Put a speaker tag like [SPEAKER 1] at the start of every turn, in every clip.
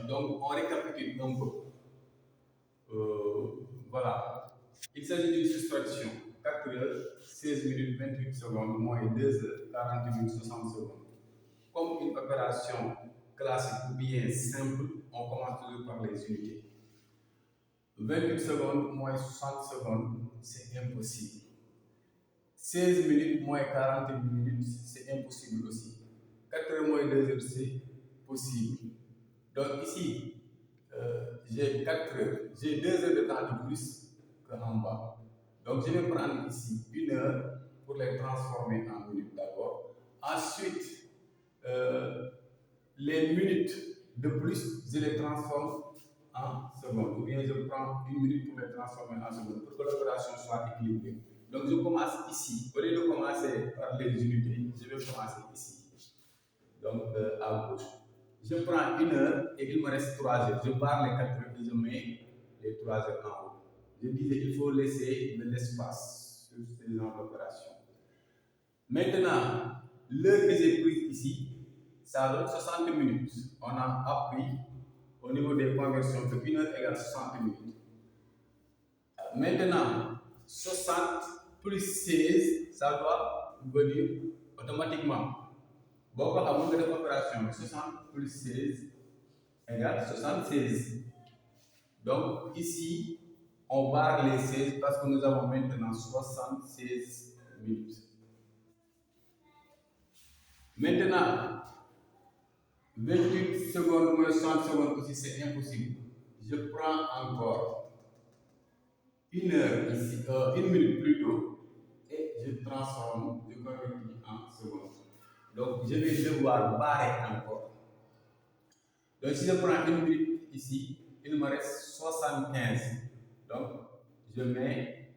[SPEAKER 1] Donc, on récapitule un peu. Voilà. Il s'agit d'une soustraction. 4 heures, 16 minutes, 28 secondes, moins 2 heures, 40 minutes, 60 secondes. Comme une opération classique ou bien simple, on commence toujours par les unités. 28 secondes moins 60 secondes, c'est impossible. 16 minutes moins 40 minutes, c'est impossible aussi. 4 heures moins 2 heures, c'est possible. Donc ici, j'ai 4 heures, j'ai 2 heures de temps de plus qu'en bas. Donc je vais prendre ici 1 heure pour les transformer en minutes d'abord. Ensuite, les minutes de plus, je les transforme en secondes. Ou bien je prends 1 minute pour les transformer en secondes pour que l'opération soit équilibrée. Donc je commence ici. Au lieu de commencer par les unités, je vais commencer ici. Donc à gauche. Je prends 1 heure et il me reste 3 heures. Je barre les 4 heures et je mets les 3 heures en haut. Je disais qu'il faut laisser de l'espace sur ces genres d'opérations. Maintenant, l'heure que j'ai prise ici, ça donne 60 minutes. On a appris au niveau des conversions que 1 heure égale 60 minutes. Maintenant, 60 plus 16, ça doit venir automatiquement. Bon, on va faire l'opération 60 plus 16 égale 76. Donc ici, on barre les 16 parce que nous avons maintenant 76 minutes. Maintenant, 28 secondes moins 60 secondes aussi, c'est impossible. Je prends encore 1 heure ici, 1 minute plutôt, et je transforme, je convertis en secondes. Donc, je vais devoir barrer encore. Donc, si je prends 1 minute ici, il me reste 75. Donc, je vais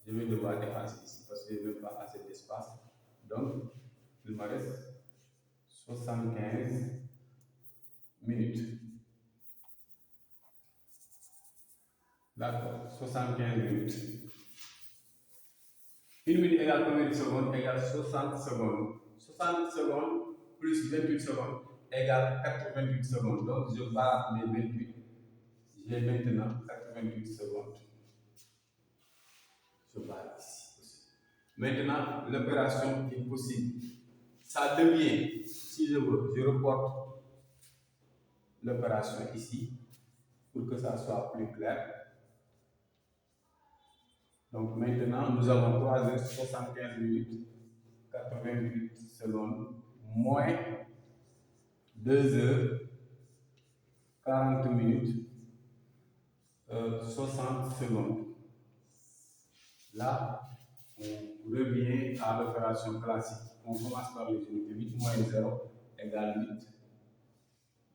[SPEAKER 1] devoir effacer ici parce que je ne veux pas assez d'espace. Donc, il me reste 75 minutes. D'accord, 75 minutes. 1 minute égale combien de secondes? Égale 60 secondes. 60 secondes plus 28 secondes égale 88 secondes. Donc, je barre les 28. J'ai maintenant 88 secondes. Je barre ici aussi. Maintenant, l'opération est possible. Ça devient, si je veux, je reporte l'opération ici pour que ça soit plus clair. Donc maintenant, nous avons 3 heures 75 minutes, 88 secondes, moins 2 heures 40 minutes, 60 secondes. Là, on revient à l'opération classique. On commence par les unités. 8 moins 0 égale 8.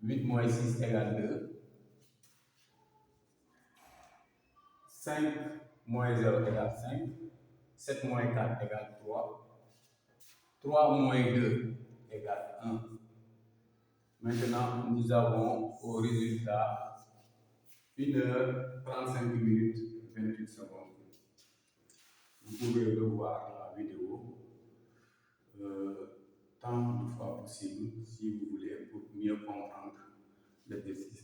[SPEAKER 1] 8 moins 6 égale 2. 5 moins 0 égale 5. 7 moins 4 égale 3. 3 moins 2 égale 1. Maintenant, nous avons au résultat 1 heure 35 minutes 28 secondes. Vous pouvez revoir la vidéo tant de fois possible si vous voulez pour mieux comprendre l'exercice.